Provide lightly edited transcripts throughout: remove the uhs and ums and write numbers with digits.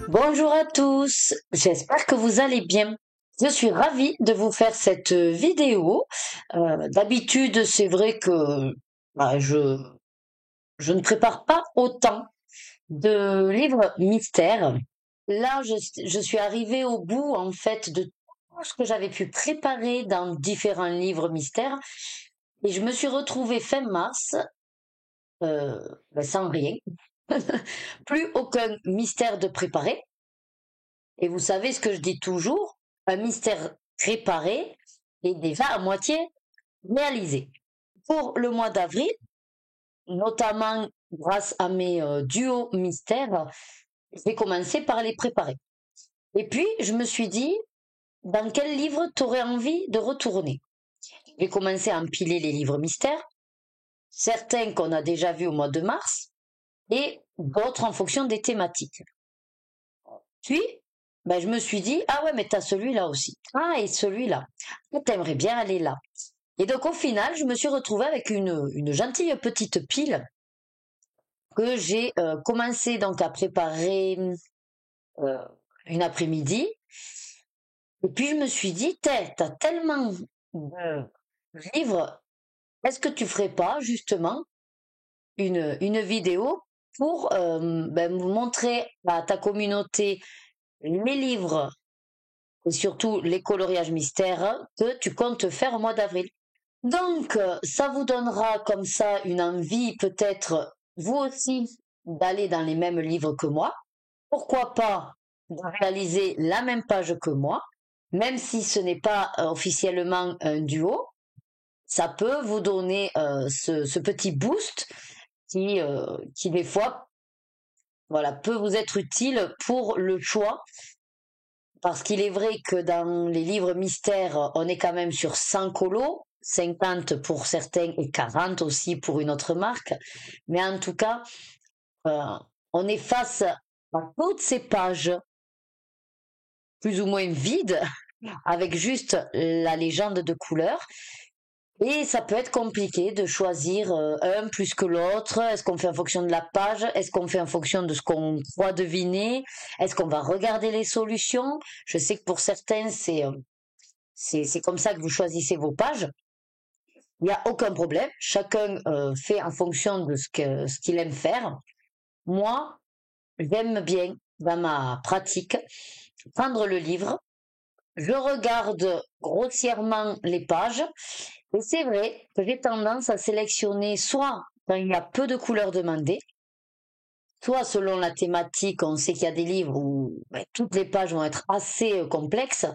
Bonjour à tous, j'espère que vous allez bien. Je suis ravie de vous faire cette vidéo. D'habitude, c'est vrai que bah, je ne prépare pas autant de livres mystères. Là, je suis arrivée au bout en fait de tout ce que j'avais pu préparer dans différents livres mystères et je me suis retrouvée fin mars euh, sans rien, plus aucun mystère de préparer. Et vous savez ce que je dis toujours, un mystère préparé est déjà à moitié réalisé. Pour le mois d'avril, notamment grâce à mes duos mystères, je vais commencer par les préparer. Et puis, je me suis dit, dans quel livre t'aurais envie de retourner? Je vais commencer à empiler les livres mystères, certains qu'on a déjà vus au mois de mars, et d'autres en fonction des thématiques. Puis, ben, je me suis dit, ah ouais, mais t'as celui-là aussi. Ah, et celui-là. Ah, t'aimerais bien aller là. Et donc, au final, je me suis retrouvée avec une gentille petite pile que j'ai commencé donc à préparer euh, une après-midi. Et puis, je me suis dit, t'as tellement de livres, est-ce que tu ferais pas justement une vidéo pour ben, montrer à ta communauté les livres et surtout les coloriages mystères que tu comptes faire au mois d'avril. Donc, ça vous donnera comme ça une envie peut-être vous aussi d'aller dans les mêmes livres que moi. Pourquoi pas de réaliser la même page que moi, même si ce n'est pas officiellement un duo, ça peut vous donner ce petit boost qui des fois voilà, peut vous être utile pour le choix. Parce qu'il est vrai que dans les livres mystères, on est quand même sur 100 colos, 50 pour certains et 40 aussi pour une autre marque. Mais en tout cas, euh, on est face à toutes ces pages plus ou moins vides, avec juste la légende de couleur. Et ça peut être compliqué de choisir un plus que l'autre. Est-ce qu'on fait en fonction de la page? Est-ce qu'on fait en fonction de ce qu'on croit deviner? Est-ce qu'on va regarder les solutions? Je sais que pour certains, c'est comme ça que vous choisissez vos pages. Il n'y a aucun problème. Chacun fait en fonction de ce qu'il aime faire. Moi, j'aime bien, dans ma pratique, prendre le livre. Je regarde grossièrement les pages. Et c'est vrai que j'ai tendance à sélectionner soit quand il y a peu de couleurs demandées, soit selon la thématique, on sait qu'il y a des livres où ben, toutes les pages vont être assez complexes.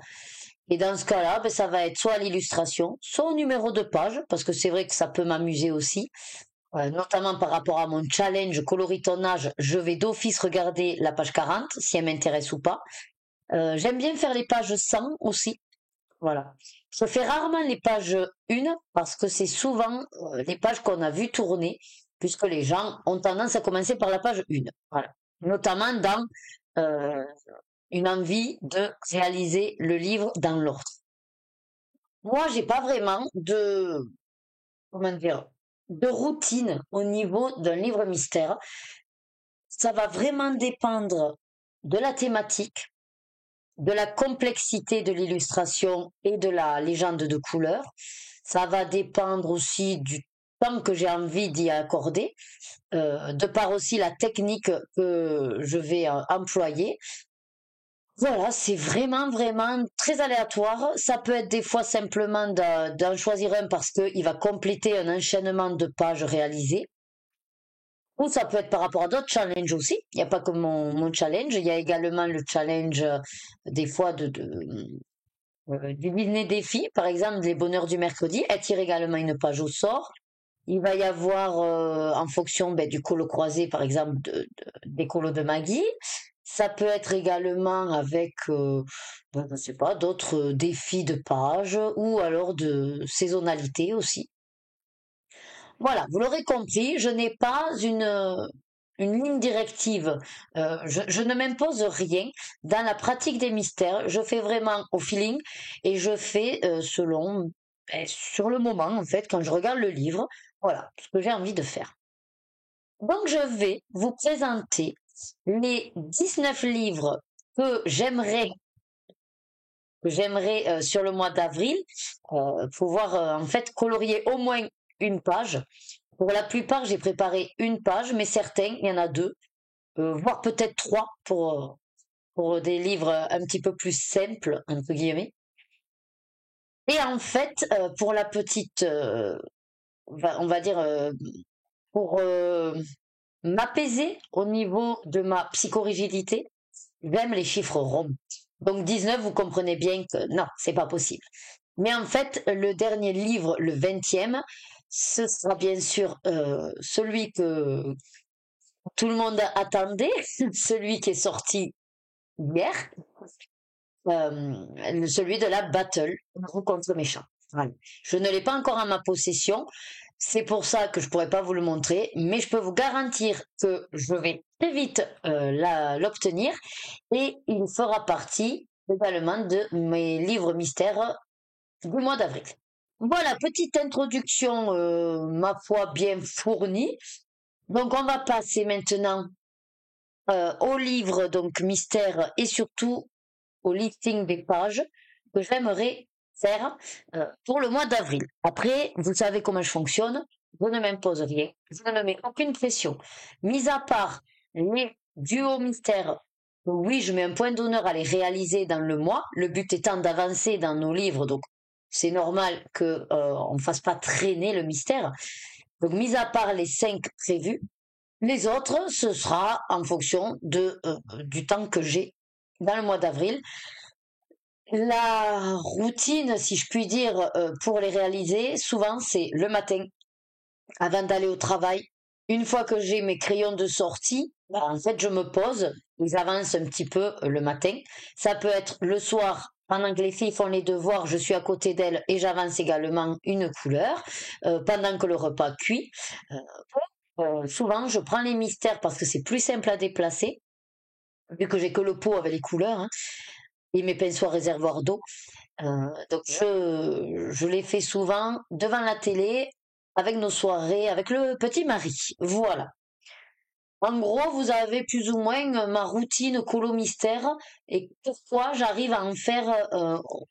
Et dans ce cas-là, ben, ça va être soit l'illustration, soit au numéro de page, parce que c'est vrai que ça peut m'amuser aussi, notamment par rapport à mon challenge coloris ton âge, je vais d'office regarder la page 40, si elle m'intéresse ou pas. J'aime bien faire les pages 100 aussi, voilà. Je fais rarement les pages 1 parce que c'est souvent les pages qu'on a vues tourner, puisque les gens ont tendance à commencer par la page 1. Voilà. Notamment dans euh, une envie de réaliser le livre dans l'ordre. Moi, j'ai pas vraiment comment dire, de routine au niveau d'un livre mystère. Ça va vraiment dépendre de la thématique, de la complexité de l'illustration et de la légende de couleur. Ça va dépendre aussi du temps que j'ai envie d'y accorder, de par aussi la technique que je vais employer. Voilà, c'est vraiment, vraiment très aléatoire. Ça peut être des fois simplement d'en choisir un parce qu'il va compléter un enchaînement de pages réalisées. Ou ça peut être par rapport à d'autres challenges aussi. Il n'y a pas que mon challenge. Il y a également le challenge des fois du dîner défi. Par exemple, les bonheurs du mercredi. Elle tire également une page au sort. Il va y avoir, en fonction ben, du colo croisé, par exemple, des colos de Maggie. Ça peut être également avec, ben, je sais pas, d'autres défis de page ou alors de saisonnalité aussi. Voilà, vous l'aurez compris, je n'ai pas une ligne directive. Je ne m'impose rien. Dans la pratique des mystères, je fais vraiment au feeling et je fais selon, ben, sur le moment, en fait, quand je regarde le livre, voilà, ce que j'ai envie de faire. Donc, je vais vous présenter les 19 livres que j'aimerais sur le mois d'avril, pouvoir en fait colorier au moins une page. Pour la plupart, j'ai préparé une page, mais certains, il y en a deux, voire peut-être trois pour des livres un petit peu plus simples, entre guillemets. Et en fait, pour la petite, on va dire, pour m'apaiser au niveau de ma psychorigidité, j'aime les chiffres ronds. Donc 19, vous comprenez bien que non, c'est pas possible. Mais en fait, le dernier livre, le 20e, ce sera bien sûr celui que tout le monde attendait, celui qui est sorti hier, celui de la battle contre méchant. Voilà. Je ne l'ai pas encore en ma possession, c'est pour ça que je pourrais pas vous le montrer, mais je peux vous garantir que je vais très vite l'obtenir et il fera partie également de mes livres mystères du mois d'avril. Voilà, petite introduction, ma foi, bien fournie. Donc, on va passer maintenant au livre donc mystère et surtout au listing des pages que j'aimerais faire pour le mois d'avril. Après, vous savez comment je fonctionne, je ne m'impose rien, je ne me mets aucune pression. Mis à part les duos mystères, oui, je mets un point d'honneur à les réaliser dans le mois, le but étant d'avancer dans nos livres, donc c'est normal que on fasse pas traîner le mystère. Donc, mis à part les 5 prévus, les autres, ce sera en fonction du temps que j'ai dans le mois d'avril. La routine, si je puis dire, pour les réaliser, souvent c'est le matin, avant d'aller au travail. Une fois que j'ai mes crayons de sortie, en fait, je me pose, j'avance un petit peu le matin. Ça peut être le soir, pendant que les filles font les devoirs, je suis à côté d'elles et j'avance également une couleur, pendant que le repas cuit. Souvent, je prends les mystères parce que c'est plus simple à déplacer, vu que j'ai que le pot avec les couleurs, hein, et mes pinceaux à réservoir d'eau. Donc je les fais souvent devant la télé, avec nos soirées, avec le petit mari. Voilà. En gros, vous avez plus ou moins ma routine colo mystère et pourquoi j'arrive à en faire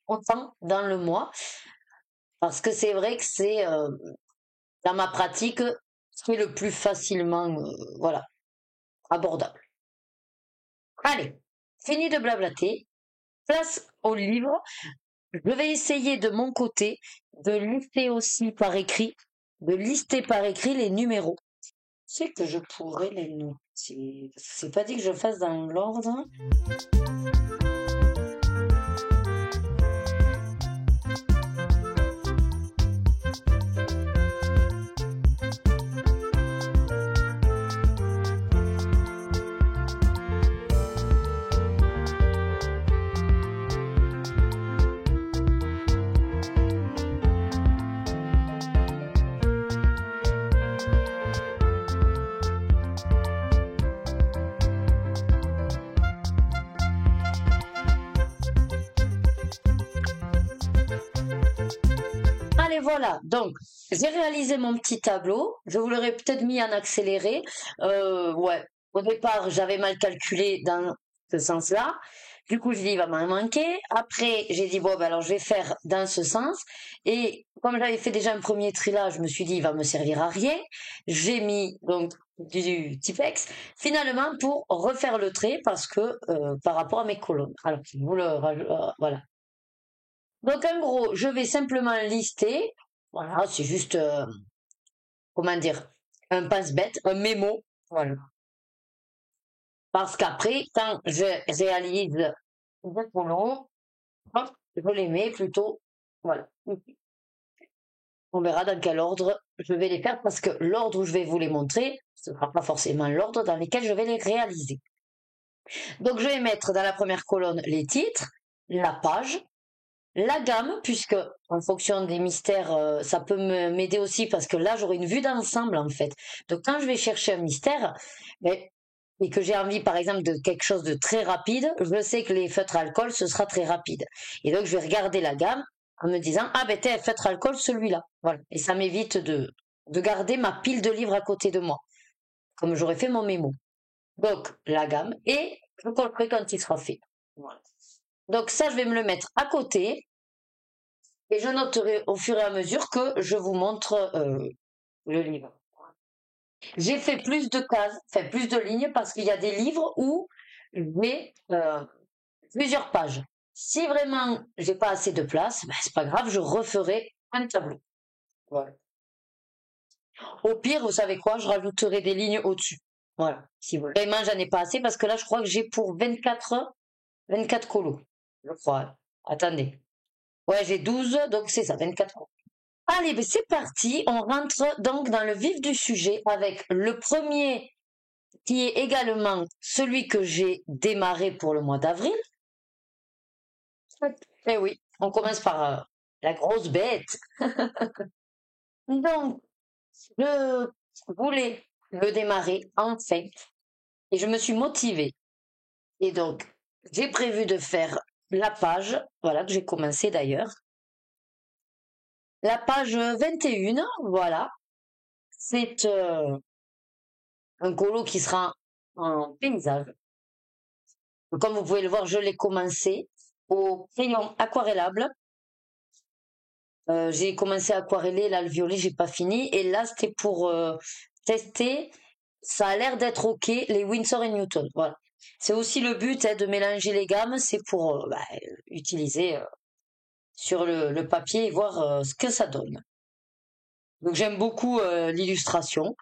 autant dans le mois. Parce que c'est vrai que c'est dans ma pratique ce qui est le plus facilement voilà, abordable. Allez, fini de blablater. Place au livre. Je vais essayer de mon côté de lister aussi par écrit, de lister par écrit les numéros. C'est que je pourrais les noter. C'est pas dit que je fasse dans l'ordre. Allez, voilà. Donc, j'ai réalisé mon petit tableau. Je vous l'aurais peut-être mis en accéléré. Ouais. Au départ, j'avais mal calculé dans ce sens-là. Du coup, je dis, il va m'en manquer. Après, j'ai dit, bon, ben alors, je vais faire dans ce sens. Et comme j'avais fait déjà un premier tri là, je me suis dit, il va me servir à rien. J'ai mis, donc, du Tipex, finalement, pour refaire le trait parce que, par rapport à mes colonnes. Alors, je vous le voilà. Donc en gros, je vais simplement lister. Voilà, c'est juste, comment dire, un passe-bête, un mémo. Voilà. Parce qu'après, quand je réalise des colons, hop, je les mets plutôt. Voilà. On verra dans quel ordre je vais les faire parce que l'ordre où je vais vous les montrer, ce ne sera pas forcément l'ordre dans lequel je vais les réaliser. Donc je vais mettre dans la première colonne les titres, la page, la gamme, puisque en fonction des mystères, ça peut m'aider aussi parce que là j'aurai une vue d'ensemble en fait. Donc quand je vais chercher un mystère, et que j'ai envie par exemple de quelque chose de très rapide, je sais que les feutres alcool ce sera très rapide. Et donc je vais regarder la gamme en me disant ah ben t'es feutre alcool celui-là. Voilà. Et ça m'évite de garder ma pile de livres à côté de moi, comme j'aurais fait mon mémo. Donc, la gamme. Et je collerai quand il sera fait. Voilà. Donc ça, je vais me le mettre à côté. Et je noterai au fur et à mesure que je vous montre le livre. J'ai fait plus de cases, enfin plus de lignes, parce qu'il y a des livres où j'ai plusieurs pages. Si vraiment j'ai pas assez de place, ben, c'est pas grave, je referai un tableau. Voilà. Au pire, vous savez quoi, je rajouterai des lignes au-dessus. Voilà. Si vraiment j'en ai pas assez, parce que là, je crois que j'ai pour 24 colos. Je crois. Attendez. Ouais, j'ai 12, donc c'est ça, 24 colos. Allez, ben c'est parti. On rentre donc dans le vif du sujet avec le premier qui est également celui que j'ai démarré pour le mois d'avril. Eh oui, on commence par la grosse bête. Donc, je voulais le démarrer enfin et je me suis motivée. Et donc, j'ai prévu de faire la page, voilà, que j'ai commencé d'ailleurs. La page 21, voilà, c'est un colo qui sera en paysage. Comme vous pouvez le voir, je l'ai commencé au crayon aquarellable. J'ai commencé à aquareller, là le violet, j'ai pas fini. Et là, c'était pour tester. Ça a l'air d'être OK, les Winsor et Newton. Voilà. C'est aussi le but de mélanger les gammes, c'est pour utiliser sur le papier et voir ce que ça donne. Donc j'aime beaucoup l'illustration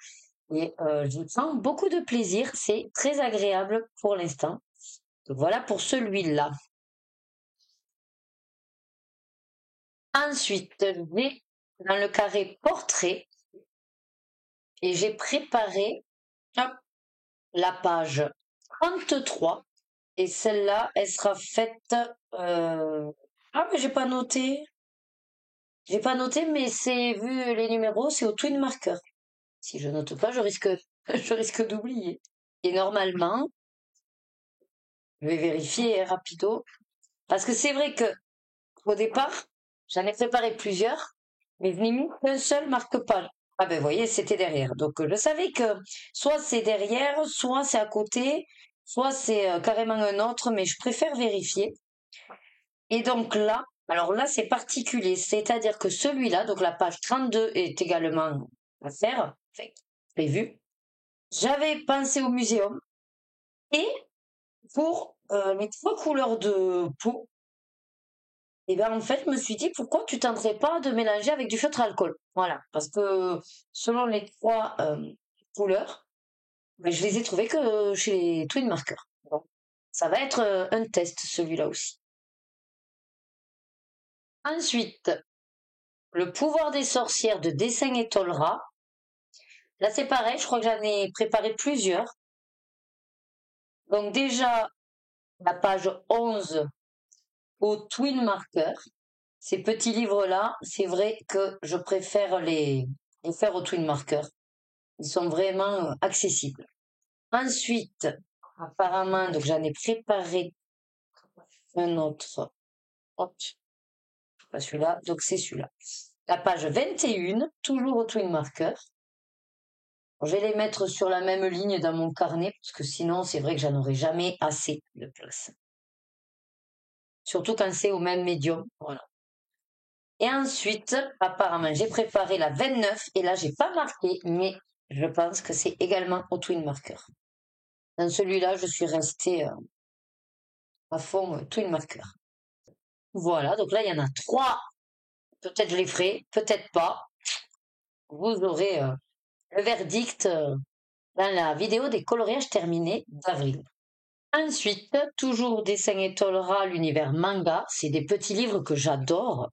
et je sens beaucoup de plaisir. C'est très agréable pour l'instant. Donc voilà pour celui-là. Ensuite, je vais dans le carré portrait et j'ai préparé hop, la page 33 et celle-là, elle sera faite. Ah, mais j'ai pas noté. J'ai pas noté, mais c'est vu les numéros, c'est au twin marker. Si je note pas, je risque, je risque d'oublier. Et normalement, je vais vérifier rapido, parce que c'est vrai que au départ, j'en ai préparé plusieurs, mais je n'ai mis qu'un seul marque-page. Ah ben, vous voyez, c'était derrière. Donc, je savais que soit c'est derrière, soit c'est à côté, soit c'est carrément un autre, mais je préfère vérifier. Et donc là, alors là, c'est particulier. C'est-à-dire que celui-là, donc la page 32 est également à faire, enfin, prévu. J'avais pensé au muséum et pour les trois couleurs de peau, et ben en fait, je me suis dit pourquoi tu tenterais pas de mélanger avec du feutre à alcool. Voilà, parce que selon les trois couleurs, ben, je les ai trouvées que chez les Twin Markers. Donc, ça va être un test celui-là aussi. Ensuite, le pouvoir des sorcières de Dessin et Tolra. Là, c'est pareil, je crois que j'en ai préparé plusieurs. Donc déjà, la page 11 au Twin Marker. Ces petits livres-là, c'est vrai que je préfère les faire au Twin Marker. Ils sont vraiment accessibles. Ensuite, apparemment, donc j'en ai préparé un autre. Hop, pas celui-là, donc c'est celui-là. La page 21, toujours au Twin Marker. Je vais les mettre sur la même ligne dans mon carnet, parce que sinon, c'est vrai que j'en aurai jamais assez de place. Surtout quand c'est au même médium, voilà. Et ensuite, apparemment, j'ai préparé la 29, et là, j'ai pas marqué, mais je pense que c'est également au Twin Marker. Dans celui-là, je suis restée à fond Twin Marker. Voilà, donc là, il y en a 3. Peut-être je les ferai, peut-être pas. Vous aurez le verdict dans la vidéo des coloriages terminés d'avril. Ensuite, toujours Dessin et Tolra, l'univers manga. C'est des petits livres que j'adore.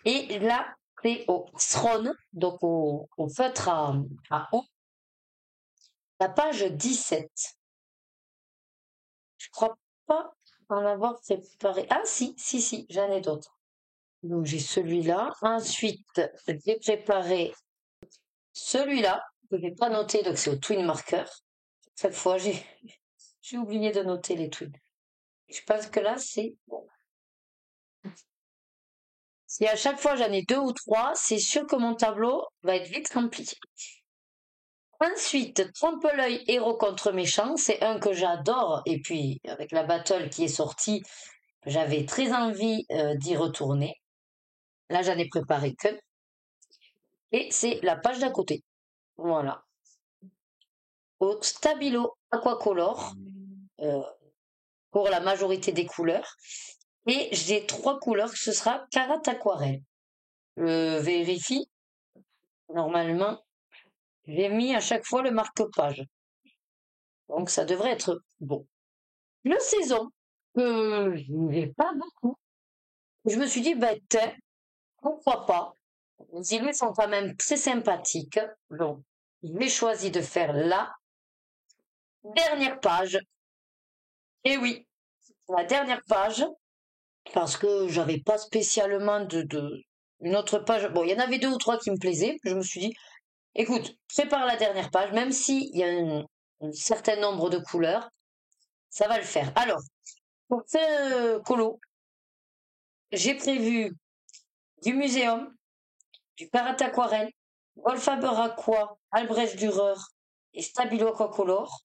Et là, c'est au Throne, donc au feutre à eau. La page 17. Je crois pas en avoir préparé. Ah si, j'en ai d'autres. Donc j'ai celui-là. Ensuite, j'ai préparé celui-là, que je n'ai pas noté, donc c'est au Twin Marker. Cette fois, j'ai oublié de noter les twins. Je pense que là, c'est bon. Si à chaque fois j'en ai 2 ou 3, c'est sûr que mon tableau va être vite rempli. Ensuite, Trompe-l'œil héros contre méchant, c'est un que j'adore. Et puis, avec la battle qui est sortie, j'avais très envie d'y retourner. Là, j'en ai préparé qu'un. Et c'est la page d'à côté. Voilà. Au Stabilo Aquacolor, euh, pour la majorité des couleurs. Et j'ai 3 couleurs, ce sera Carat Aquarelle. Je vérifie. Normalement, j'ai mis à chaque fois le marque-page. Donc, ça devrait être bon. Le saison, je n'ai pas beaucoup. Je me suis dit, ben, pourquoi pas? Les îlots sont quand même très sympathiques. Donc, j'ai choisi de faire la dernière page. Et oui, la dernière page, parce que j'avais pas spécialement une autre page. Bon, il y en avait 2 ou 3 qui me plaisaient. Je me suis dit, écoute, prépare la dernière page, même s'il y a un certain nombre de couleurs, ça va le faire. Alors, pour ce colo, j'ai prévu du muséum, du Carat Aquarelle, Wolfaber Aqua, Albrecht Dürer et Stabilo Aquacolor,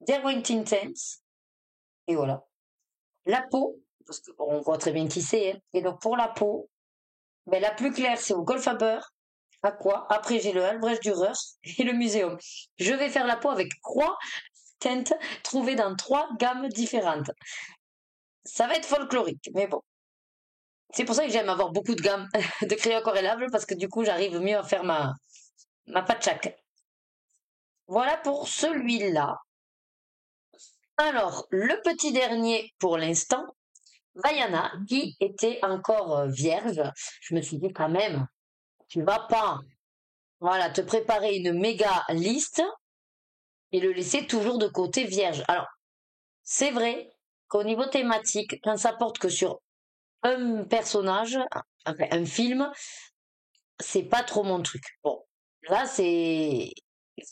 Derwent Intense, et voilà. La peau, parce qu'on voit très bien qui c'est, hein. Et donc pour la peau, ben, la plus claire c'est au Goldfaber Aqua, après j'ai le Albrecht Dürer et le Muséum. Je vais faire la peau avec 3 teintes trouvées dans 3 gammes différentes. Ça va être folklorique, mais bon. C'est pour ça que j'aime avoir beaucoup de gammes de crayons aquarellables, parce que du coup j'arrive mieux à faire ma patchak. Voilà pour celui-là. Alors, le petit dernier pour l'instant, Vaiana, qui était encore vierge. Je me suis dit quand même, tu vas pas, voilà, te préparer une méga liste et le laisser toujours de côté vierge. Alors, c'est vrai qu'au niveau thématique, quand ça porte que sur un personnage, enfin, un film, c'est pas trop mon truc. Bon, là, c'est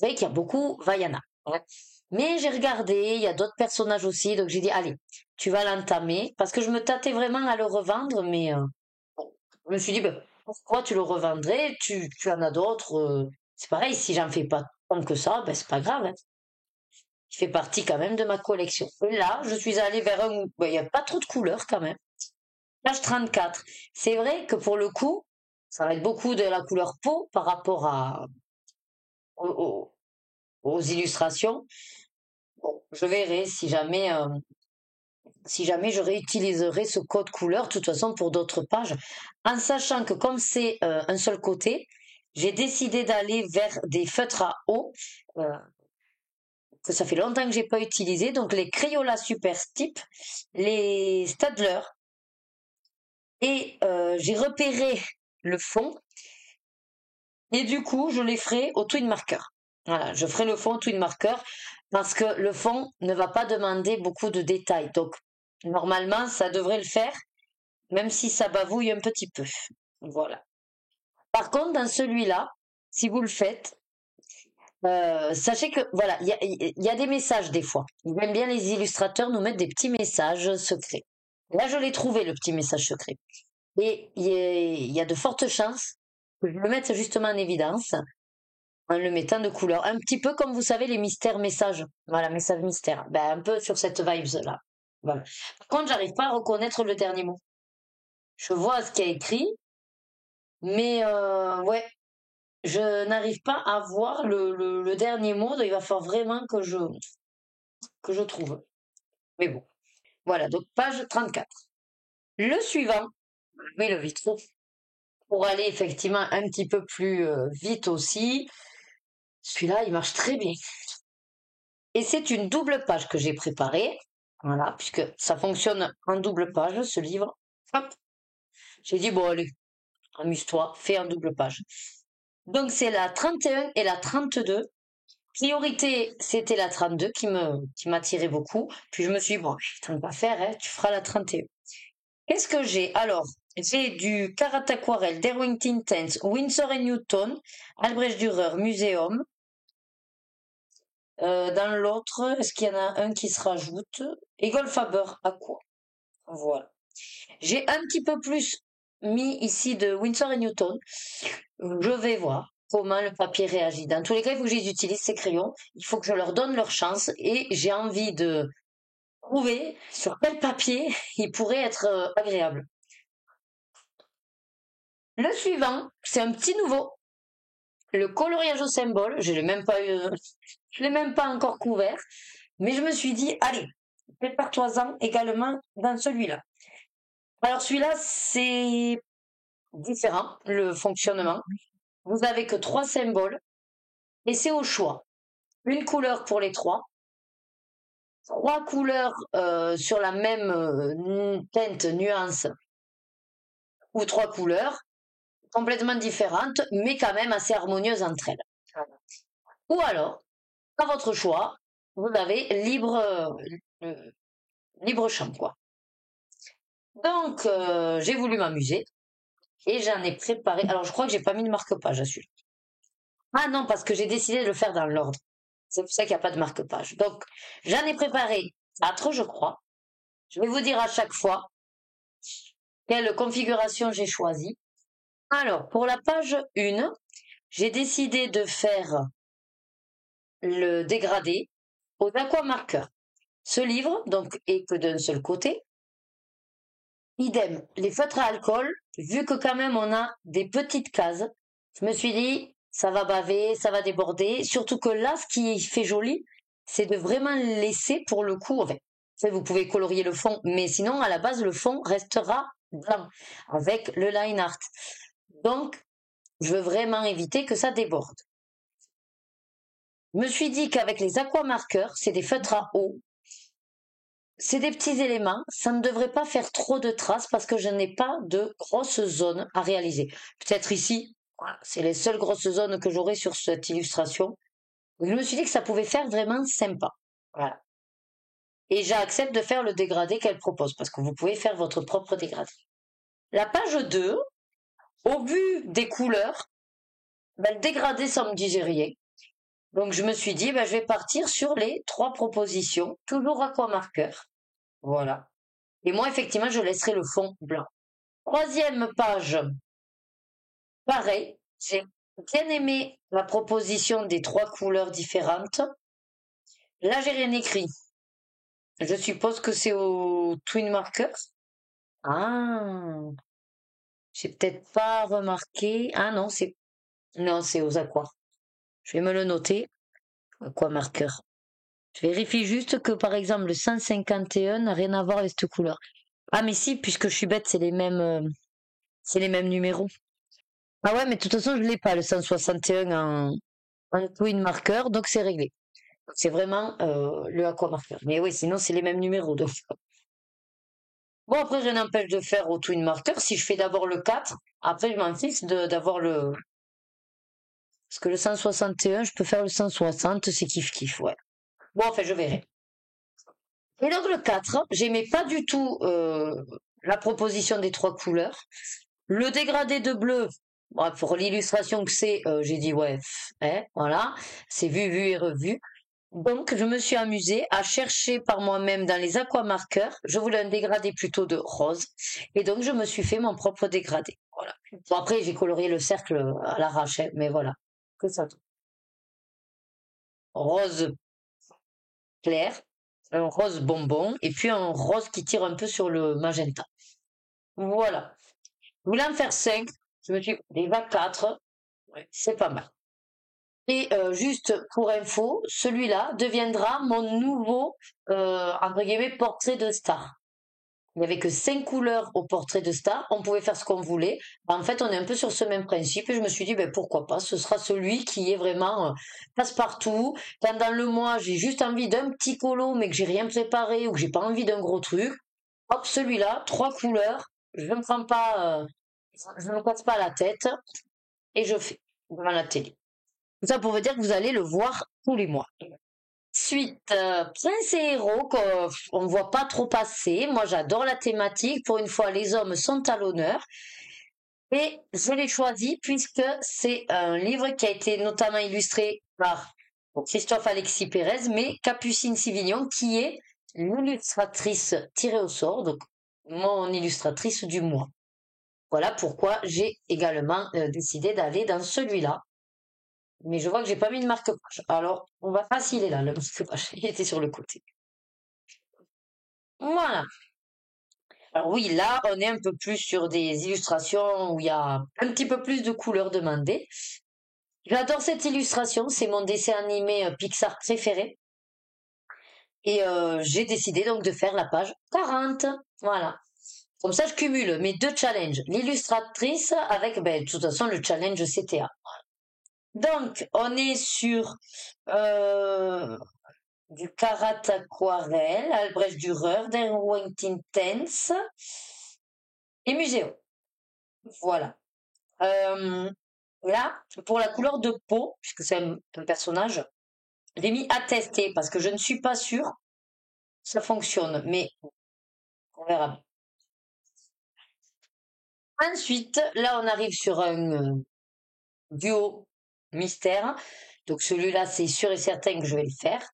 vrai qu'il y a beaucoup Vaiana. Ouais. Mais j'ai regardé, il y a d'autres personnages aussi, donc j'ai dit, allez, tu vas l'entamer, parce que je me tâtais vraiment à le revendre, mais bon, je me suis dit, ben, pourquoi tu le revendrais? Tu en as d'autres. C'est pareil, si j'en fais pas tant que ça, ben, c'est pas grave, hein. Il fait partie quand même de ma collection. Et là, je suis allée vers un où ben, il n'y a pas trop de couleurs quand même. Page 34. C'est vrai que pour le coup, ça va être beaucoup de la couleur peau par rapport aux, aux- aux illustrations. Bon, je verrai si jamais je réutiliserai ce code couleur, de toute façon pour d'autres pages, en sachant que comme c'est un seul côté, j'ai décidé d'aller vers des feutres à eau euh, que ça fait longtemps que j'ai pas utilisé, donc les Crayola Super Stip, les Staedtler, et j'ai repéré le fond, et du coup je les ferai au twin marker. Voilà, je ferai le fond au twin marker parce que le fond ne va pas demander beaucoup de détails. Donc normalement ça devrait le faire, même si ça bavouille un petit peu. Voilà. Par contre, dans celui-là, si vous le faites, sachez que voilà, il y a des messages des fois. Ils aiment bien les illustrateurs nous mettre des petits messages secrets. Là, je l'ai trouvé le petit message secret. Et il y a de fortes chances que je le mette justement en évidence en le mettant de couleur. Un petit peu comme vous savez les mystères messages. Voilà, message mystère. Ben, un peu sur cette vibes-là. Voilà. Par contre, j'arrive pas à reconnaître le dernier mot. Je vois ce qu'il y a écrit, mais ouais, je n'arrive pas à voir le dernier mot. Donc il va falloir vraiment que je trouve. Mais bon, voilà, donc page 34. Le suivant, mais le vite trop. Pour aller effectivement un petit peu plus vite aussi, celui-là, il marche très bien. Et c'est une double page que j'ai préparée. Voilà, puisque ça fonctionne en double page, ce livre. Hop, j'ai dit, bon, allez, amuse-toi, fais en double page. Donc, c'est la 31 et la 32. Priorité, c'était la 32 qui m'attirait beaucoup. Puis je me suis dit, bon, tant qu'à faire, hein, tu feras la 31. Qu'est-ce que j'ai? Alors, j'ai du Carat Aquarelle, Derwent Intense, Winsor & Newton, Albrecht Dürer, Muséum. Dans l'autre, est-ce qu'il y en a un qui se rajoute? Eagle Faber Aqua. Voilà. J'ai un petit peu plus mis ici de Winsor & Newton. Je vais voir. comment le papier réagit. Dans tous les cas, il faut que j'utilise ces crayons. Il faut que je leur donne leur chance et j'ai envie de trouver sur quel papier il pourrait être agréable. Le suivant, c'est un petit nouveau. Le coloriage au symbole, je l'ai même pas je l'ai même pas encore couvert, mais je me suis dit, allez, prépare-toi-en également dans celui-là. Alors celui-là, c'est différent, le fonctionnement. Vous avez que 3 symboles et c'est au choix. Une couleur pour les 3, 3 couleurs sur la même teinte, nuance, ou 3 couleurs complètement différentes, mais quand même assez harmonieuses entre elles. Ou alors, à votre choix, vous avez libre champ, quoi. Donc, j'ai voulu m'amuser et j'en ai préparé. Alors, je crois que j'ai pas mis de marque-page à celui-là. Ah non, parce que j'ai décidé de le faire dans l'ordre. C'est pour ça qu'il n'y a pas de marque-page. Donc, j'en ai préparé 4, je crois. Je vais vous dire à chaque fois quelle configuration j'ai choisi. Alors, pour la page 1, j'ai décidé de faire le dégradé aux aquamarqueurs. Ce livre, donc, est que d'un seul côté. Idem, les feutres à alcool, vu que quand même on a des petites cases, je me suis dit, ça va baver, ça va déborder. Surtout que là, ce qui fait joli, c'est de vraiment laisser pour le coup, enfin, vous pouvez colorier le fond, mais sinon, à la base, le fond restera blanc avec le line art. Donc, je veux vraiment éviter que ça déborde. Je me suis dit qu'avec les aquamarqueurs, c'est des feutres à eau. C'est des petits éléments, ça ne devrait pas faire trop de traces parce que je n'ai pas de grosses zones à réaliser. Peut-être ici, voilà, c'est les seules grosses zones que j'aurai sur cette illustration. Je me suis dit que ça pouvait faire vraiment sympa. Voilà. Et j'accepte de faire le dégradé qu'elle propose parce que vous pouvez faire votre propre dégradé. La page 2, au vu des couleurs, ben, le dégradé, ça me disait rien. Donc je me suis dit, ben, je vais partir sur les 3 propositions, toujours aquamarqueur. Voilà. Et moi, effectivement, je laisserai le fond blanc. 3e page, pareil, j'ai bien aimé la proposition des 3 couleurs différentes. Là, j'ai rien écrit. Je suppose que c'est au Twin Markers. Ah, j'ai peut-être pas remarqué. Ah non, c'est aux aquas. Je vais me le noter. Aqua marqueur. Je vérifie juste que par exemple le 151 n'a rien à voir avec cette couleur. Ah mais si, puisque je suis bête, c'est les mêmes numéros. Ah ouais, mais de toute façon, je l'ai pas, le 161 en twin marker, donc c'est réglé. C'est vraiment le aquamarker. Mais oui, sinon, c'est les mêmes numéros. Donc. Bon, après, je n'empêche de faire au twin marker. Si je fais d'abord le 4, après, je m'en fiche d'avoir le... Parce que le 161, je peux faire le 160, c'est kiff-kiff, ouais. Bon, enfin, je verrai. Et donc, le 4, j'aimais pas du tout la proposition des 3 couleurs. Le dégradé de bleu, bon, pour l'illustration que c'est, j'ai dit ouais, hein, voilà, c'est vu, vu et revu. Donc je me suis amusée à chercher par moi-même dans les aquamarqueurs. Je voulais un dégradé plutôt de rose, et donc je me suis fait mon propre dégradé. Voilà. Bon après j'ai colorié le cercle à l'arrache, hein, mais voilà, que ça. Rose clair, un rose bonbon, et puis un rose qui tire un peu sur le magenta. Voilà. Je voulais en faire 5. Je me suis dit, déjà 4, ouais, c'est pas mal. Et juste pour info, celui-là deviendra mon nouveau, entre guillemets, portrait de star. Il n'y avait que 5 couleurs au portrait de star, on pouvait faire ce qu'on voulait. En fait, on est un peu sur ce même principe et je me suis dit, ben, pourquoi pas, ce sera celui qui est vraiment passe-partout. Quand dans le mois, j'ai juste envie d'un petit colo mais que j'ai rien préparé ou que j'ai pas envie d'un gros truc, hop, celui-là, 3 couleurs, je ne me prends pas, je ne me casse pas la tête et je fais devant la télé. Tout ça pour vous dire que vous allez le voir tous les mois. Suite, Prince et héros qu'on ne voit pas trop passer. Moi, j'adore la thématique. Pour une fois, les hommes sont à l'honneur. Et je l'ai choisi puisque c'est un livre qui a été notamment illustré par Christophe Alexis Pérez, mais Capucine Sivignon, qui est l'illustratrice tirée au sort, donc mon illustratrice du mois. Voilà pourquoi j'ai également décidé d'aller dans celui-là. Mais je vois que j'ai pas mis de marque-page. Alors, on va facile là, le marque-page. Il était sur le côté. Voilà. Alors oui, là, on est un peu plus sur des illustrations où il y a un petit peu plus de couleurs demandées. J'adore cette illustration, c'est mon dessin animé Pixar préféré. Et j'ai décidé donc de faire la page 40. Voilà. Comme ça, je cumule mes deux challenges. L'illustratrice avec, ben, de toute façon, le challenge CTA. Donc, on est sur du Karat Aquarelle, Albrecht Dürer, Derwent Intense et Muséo. Voilà. Euh, Là, pour la couleur de peau, puisque c'est un personnage, j'ai mis à tester parce que je ne suis pas sûre que ça fonctionne, mais on verra bien. Ensuite, là, on arrive sur un duo mystère. Donc celui-là, c'est sûr et certain que je vais le faire.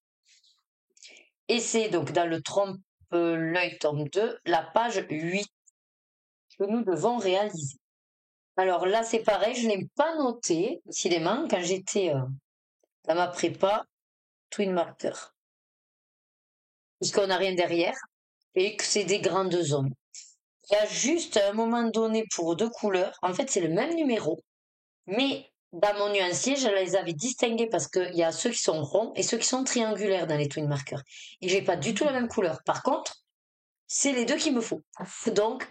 Et c'est donc dans le trompe-l'œil tome 2, la page 8 que nous devons réaliser. Alors là, c'est pareil, je n'ai pas noté, décidément, quand j'étais dans ma prépa, Twin Marker. Puisqu'on n'a rien derrière et que c'est des grandes zones. Il y a juste à un moment donné pour deux couleurs, en fait c'est le même numéro, mais dans mon nuancier, je les avais distingués parce qu'il y a ceux qui sont ronds et ceux qui sont triangulaires dans les twin markers. Et j'ai pas du tout la même couleur. Par contre, c'est les deux qu'il me faut. Donc,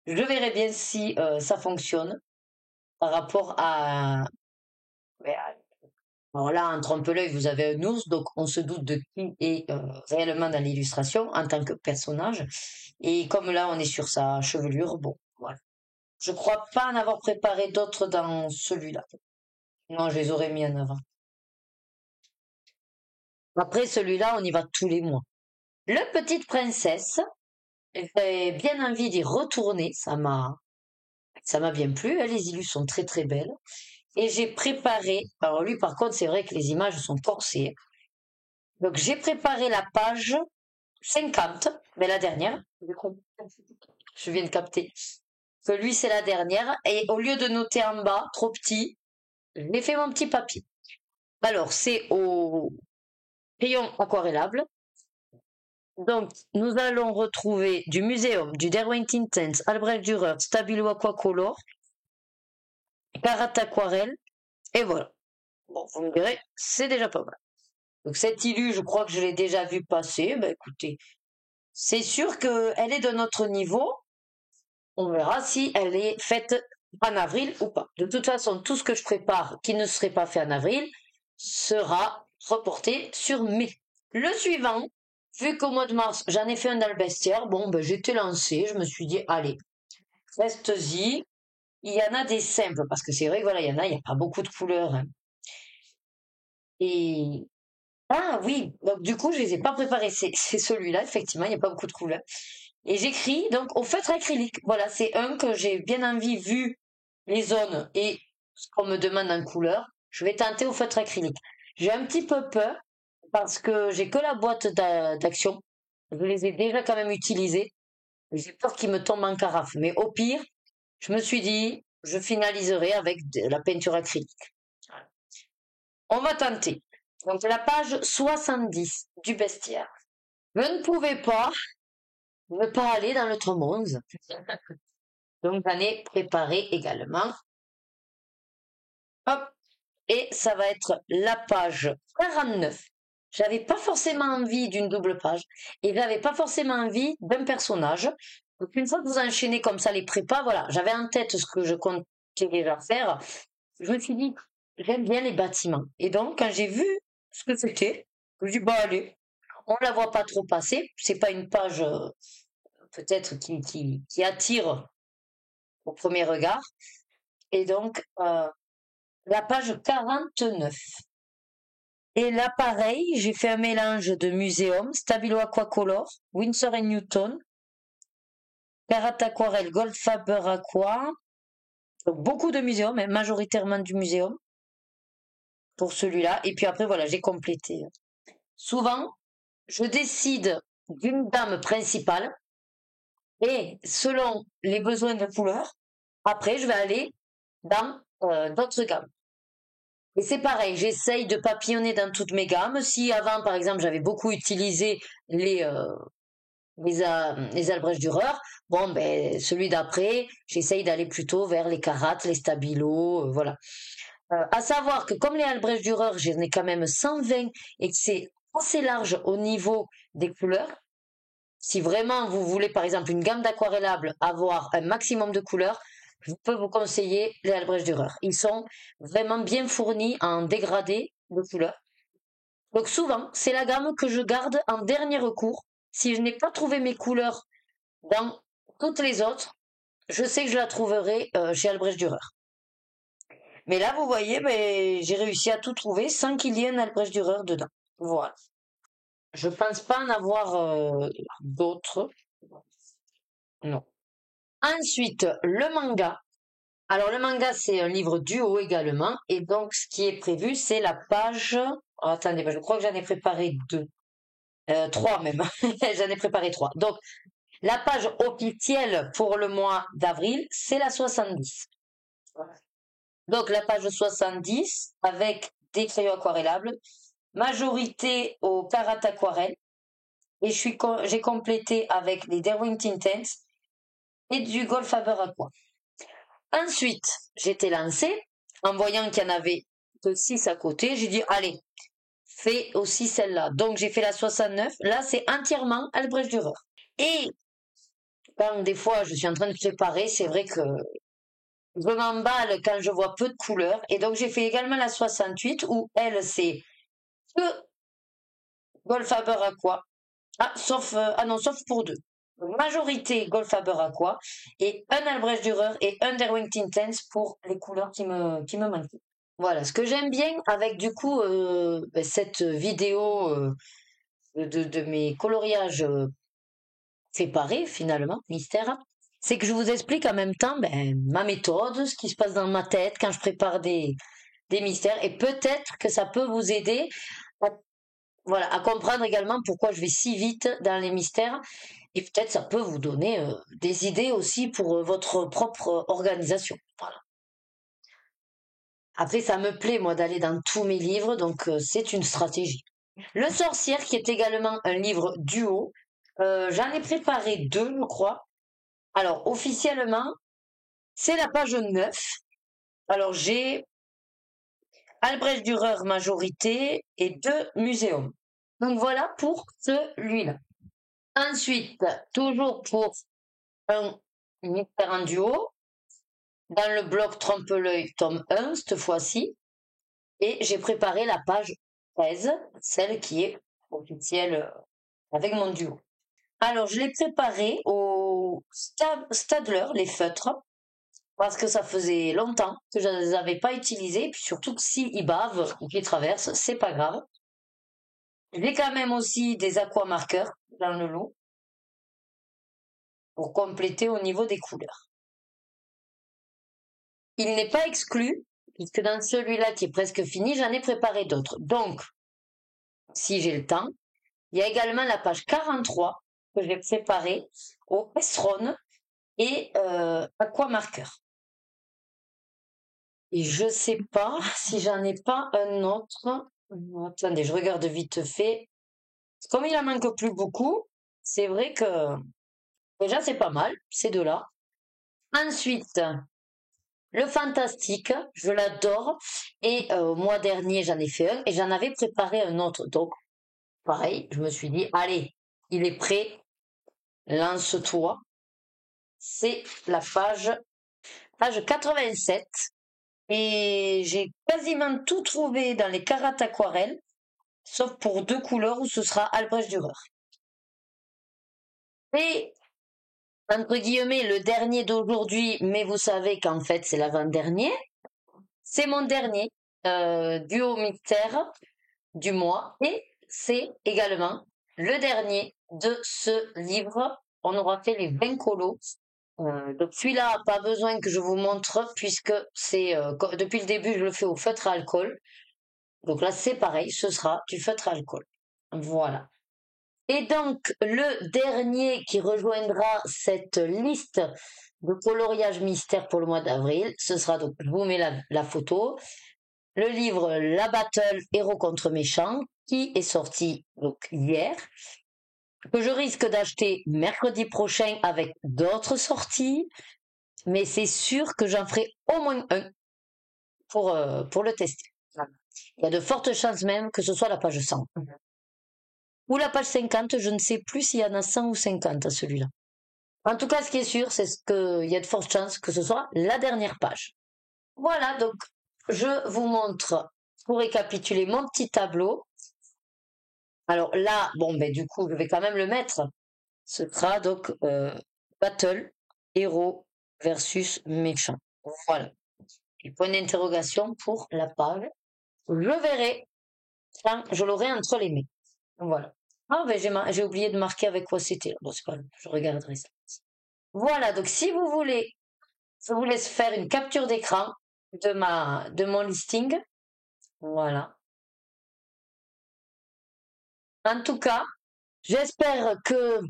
je verrai bien si ça fonctionne par rapport à... ouais, alors là, en trompe-l'œil, vous avez un ours, donc on se doute de qui est réellement dans l'illustration en tant que personnage. Et comme là, on est sur sa chevelure, bon, voilà. Je crois pas en avoir préparé d'autres dans celui-là. Non, je les aurais mis en avant. Après, celui-là, on y va tous les mois. Le Petite Princesse, j'ai bien envie d'y retourner. Ça m'a bien plu. Hein, les illus sont très très belles. Et j'ai préparé, alors lui par contre, c'est vrai que les images sont corsées. Donc j'ai préparé la page 50, mais la dernière. Je viens de capter que lui c'est la dernière. Et au lieu de noter en bas, trop petit, j'ai fait mon petit papier. Alors c'est au crayon aquarellable. Donc, nous allons retrouver du Muséum, du Derwent Intense, Albrecht Dürer, Stabilo Aquacolor, Karat Aquarelle, et voilà. Bon, vous me direz, c'est déjà pas mal. Donc, cette illu, je crois que je l'ai déjà vue passer. Ben, écoutez, c'est sûr qu'elle est de notre niveau. On verra si elle est faite en avril ou pas. De toute façon, tout ce que je prépare qui ne serait pas fait en avril sera reporté sur mai. Le suivant, vu qu'au mois de mars, j'en ai fait un dans le bestiaire, bon, ben, j'étais lancée, je me suis dit, allez, reste-y. Il y en a des simples, parce que c'est vrai que voilà, il n'y a pas beaucoup de couleurs. Hein. Et, ah oui, donc du coup, je les ai pas préparés. C'est celui-là, effectivement, il n'y a pas beaucoup de couleurs. Et j'écris donc au feutre acrylique. Voilà, c'est un que j'ai bien envie, vu les zones et ce qu'on me demande en couleur. Je vais tenter au feutre acrylique. J'ai un petit peu peur parce que j'ai que la boîte d'action. Je les ai déjà quand même utilisées. J'ai peur qu'ils me tombent en carafe. Mais au pire, je me suis dit, je finaliserai avec de la peinture acrylique. Voilà. On va tenter. Donc la page 70 du bestiaire. Je ne pouvais pas ne pas aller dans le tome 11. Donc j'en ai préparé également. Hop. Et ça va être la page 49. J'avais pas forcément envie d'une double page et j'avais pas forcément envie d'un personnage. Donc une fois que vous enchaînez comme ça les prépas, voilà, j'avais en tête ce que je comptais déjà faire. Je me suis dit, j'aime bien les bâtiments. Et donc quand j'ai vu ce que c'était, je me suis dit, bah allez, on la voit pas trop passer. C'est pas une page peut-être qui attire au premier regard. Et donc la page 49. Et là, pareil, j'ai fait un mélange de muséum, Stabilo Aquacolor, Winsor & Newton, Karat Aquarelle, Goldfaber Aqua, donc beaucoup de muséum, hein, majoritairement du muséum pour celui-là. Et puis après, voilà, j'ai complété. Souvent, je décide d'une gamme principale et selon les besoins de couleur, après, je vais aller dans d'autres gammes. Et c'est pareil, j'essaye de papillonner dans toutes mes gammes. Si avant, par exemple, j'avais beaucoup utilisé les Albrecht Dürer, bon, ben, celui d'après, j'essaye d'aller plutôt vers les Carates, les Stabilo, voilà. À savoir que comme les Albrecht Dürer, j'en ai quand même 120 et que c'est assez large au niveau des couleurs. Si vraiment vous voulez, par exemple, une gamme d'aquarellables, avoir un maximum de couleurs, je peux vous conseiller les Albrecht Dürer. Ils sont vraiment bien fournis en dégradé de couleurs. Donc souvent, c'est la gamme que je garde en dernier recours. Si je n'ai pas trouvé mes couleurs dans toutes les autres, je sais que je la trouverai chez Albrecht Dürer. Mais là, vous voyez, ben, j'ai réussi à tout trouver sans qu'il y ait un Albrecht Dürer dedans. Voilà. Je pense pas en avoir d'autres. Non. Ensuite, le manga. Alors, le manga, c'est un livre duo également. Et donc, ce qui est prévu, c'est la page... Oh, attendez, ben, je crois que j'en ai préparé deux. Trois même. J'en ai préparé trois. Donc, la page officielle pour le mois d'avril, c'est la 70. Donc, la page 70 avec des crayons aquarellables, majorité au Karat Aquarelle. Et j'ai complété avec les Derwent Intense et du Goldfaber Aqua. Ensuite, j'étais lancée en voyant qu'il y en avait que 6 à côté. J'ai dit, allez, fais aussi celle-là. Donc, j'ai fait la 69. Là, c'est entièrement Albrecht Dürer. Et quand des fois, je suis en train de préparer, c'est vrai que je m'emballe quand je vois peu de couleurs. Et donc, j'ai fait également la 68 où elle, c'est que Goldfaber Aqua. Sauf pour deux. Majorité Goldfaber Aqua et un Albrecht Dürer et un Derwent Intense pour les couleurs qui me manquaient. Voilà, ce que j'aime bien avec du coup cette vidéo de mes coloriages séparés finalement, mystère, c'est que je vous explique en même temps ma méthode, ce qui se passe dans ma tête quand je prépare des mystères et peut-être que ça peut vous aider voilà, à comprendre également pourquoi je vais si vite dans les mystères. Et peut-être ça peut vous donner des idées aussi pour votre propre organisation. Voilà. Après, ça me plaît, moi, d'aller dans tous mes livres, donc c'est une stratégie. Le Sorcière, qui est également un livre duo, j'en ai préparé deux, je crois. Alors, officiellement, c'est la page 9. Alors, j'ai Albrecht Dürer majorité et deux muséums. Donc voilà pour celui-là. Ensuite, toujours pour un mystère en duo, dans le bloc Trompe-l'œil, tome 1, cette fois-ci, et j'ai préparé la page 13, celle qui est officielle avec mon duo. Alors, je l'ai préparé au Stadler, les feutres, parce que ça faisait longtemps que je ne les avais pas utilisés, puis surtout que s'ils bavent ou qu'ils traversent, c'est pas grave. J'ai quand même aussi des aquamarqueurs dans le lot pour compléter au niveau des couleurs. Il n'est pas exclu, puisque dans celui-là qui est presque fini, j'en ai préparé d'autres. Donc, si j'ai le temps, il y a également la page 43 que j'ai préparée au Estron et Aquamarqueur. Et je sais pas si j'en ai pas un autre. Attendez, je regarde vite fait. Comme il en manque plus beaucoup, c'est vrai que déjà c'est pas mal, ces deux-là. Ensuite, le fantastique, je l'adore. Et au mois dernier, j'en ai fait un et j'en avais préparé un autre. Donc, pareil, je me suis dit, allez, il est prêt, lance-toi. C'est la page 87. Et j'ai quasiment tout trouvé dans les Carates aquarelles, sauf pour deux couleurs où ce sera Albrecht Dürer. Et, entre guillemets, le dernier d'aujourd'hui, mais vous savez qu'en fait c'est l'avant-dernier, c'est mon dernier duo mystère du mois et c'est également le dernier de ce livre. On aura fait les 20 colos. Donc celui-là, pas besoin que je vous montre puisque c'est depuis le début je le fais au feutre à alcool. Donc là c'est pareil, ce sera du feutre à alcool. Voilà. Et donc le dernier qui rejoindra cette liste de coloriage mystère pour le mois d'avril, ce sera donc, je vous mets la photo, le livre La Battle Héros contre méchants qui est sorti donc hier, que je risque d'acheter mercredi prochain avec d'autres sorties, mais c'est sûr que j'en ferai au moins un pour le tester. Voilà. Il y a de fortes chances même que ce soit la page 100. Ou la page 50, je ne sais plus s'il y en a 100 ou 50 à celui-là. En tout cas, ce qui est sûr, c'est qu'il y a de fortes chances que ce soit la dernière page. Voilà, donc je vous montre, pour récapituler, mon petit tableau. Alors là, bon, ben du coup, je vais quand même le mettre. Ce sera donc Battle, héros versus méchant. Voilà. Et point d'interrogation pour la page. Je verrai quand je l'aurai entre les mains. Voilà. Ah, ben j'ai oublié de marquer avec quoi c'était. Bon, c'est pas grave, je regarderai ça. Voilà, donc si vous voulez, je vous laisse faire une capture d'écran de mon listing. Voilà. En tout cas, j'espère que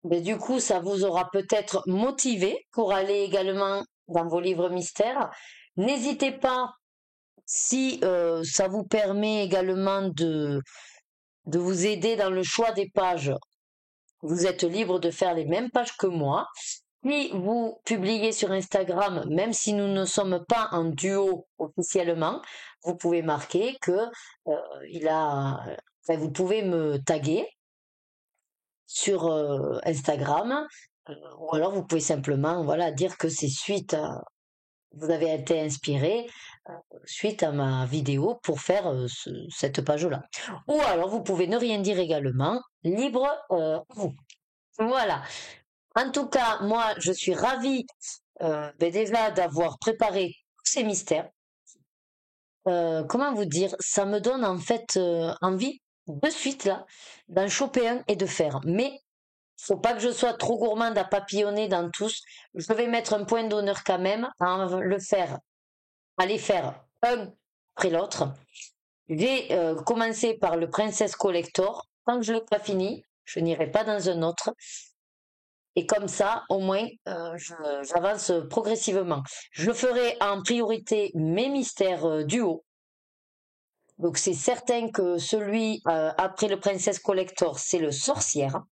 du coup, ça vous aura peut-être motivé pour aller également dans vos livres mystères. N'hésitez pas, si ça vous permet également de vous aider dans le choix des pages, vous êtes libre de faire les mêmes pages que moi. Si vous publiez sur Instagram, même si nous ne sommes pas en duo officiellement, vous pouvez marquer que vous pouvez me taguer sur Instagram, ou alors vous pouvez simplement dire que c'est vous avez été inspiré suite à ma vidéo pour faire cette page-là. Ou alors vous pouvez ne rien dire également, libre à vous. Voilà. En tout cas, moi, je suis ravie déjà d'avoir préparé tous ces mystères. Comment vous dire, ça me donne en fait envie de suite là d'en choper un et de faire. Mais faut pas que je sois trop gourmande à papillonner dans tous. Je vais mettre un point d'honneur quand même à les faire un après l'autre. J'ai commencé par le Princess Collector. Tant que je l'ai pas fini, je n'irai pas dans un autre. Et comme ça, au moins, j'avance progressivement. Je ferai en priorité mes mystères duo. Donc c'est certain que celui après le Princess Collector, c'est le Sorcière.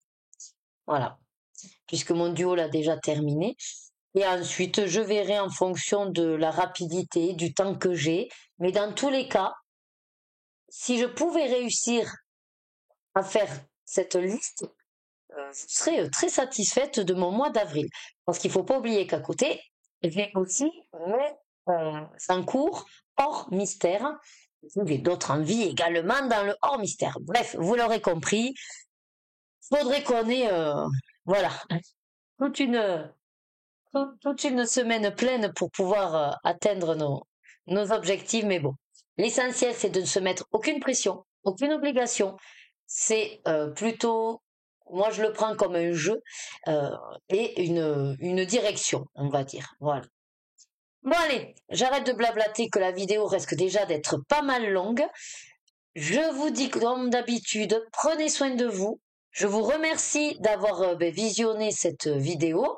Voilà. Puisque mon duo l'a déjà terminé. Et ensuite, je verrai en fonction de la rapidité, du temps que j'ai. Mais dans tous les cas, si je pouvais réussir à faire cette liste, je serais très satisfaite de mon mois d'avril. Parce qu'il ne faut pas oublier qu'à côté, j'ai aussi un cours hors mystère. J'ai d'autres envies également dans le hors mystère. Bref, vous l'aurez compris, faudrait qu'on ait voilà, toute une toute une semaine pleine pour pouvoir atteindre nos objectifs. Mais bon, l'essentiel, c'est de ne se mettre aucune pression, aucune obligation. C'est plutôt, moi, je le prends comme un jeu et une direction, on va dire. Voilà. Bon, allez, j'arrête de blablater que la vidéo risque déjà d'être pas mal longue. Je vous dis comme d'habitude, prenez soin de vous. Je vous remercie d'avoir visionné cette vidéo.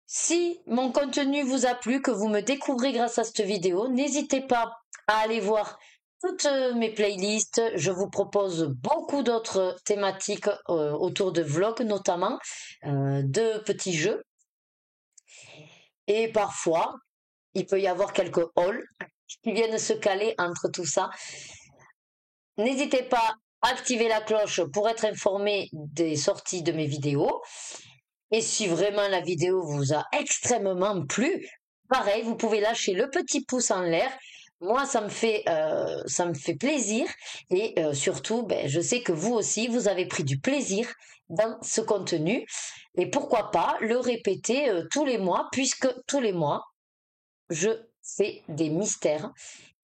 Si mon contenu vous a plu, que vous me découvrez grâce à cette vidéo, n'hésitez pas à aller voir toutes mes playlists. Je vous propose beaucoup d'autres thématiques autour de vlogs notamment, de petits jeux. Et parfois, il peut y avoir quelques hauls qui viennent se caler entre tout ça. N'hésitez pas à activer la cloche pour être informé des sorties de mes vidéos. Et si vraiment la vidéo vous a extrêmement plu, pareil, vous pouvez lâcher le petit pouce en l'air. Moi, ça me fait plaisir. Et surtout, je sais que vous aussi, vous avez pris du plaisir dans ce contenu. Et pourquoi pas le répéter tous les mois, puisque tous les mois, je fais des mystères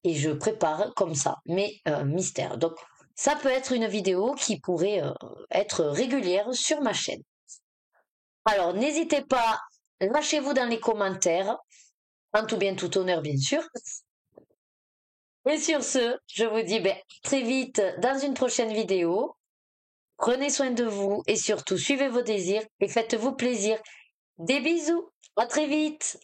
et je prépare comme ça mes mystères. Donc, ça peut être une vidéo qui pourrait être régulière sur ma chaîne. Alors, n'hésitez pas, lâchez-vous dans les commentaires, en tout bien, tout honneur, bien sûr. Et sur ce, je vous dis très vite dans une prochaine vidéo. Prenez soin de vous et surtout, suivez vos désirs et faites-vous plaisir. Des bisous, à très vite.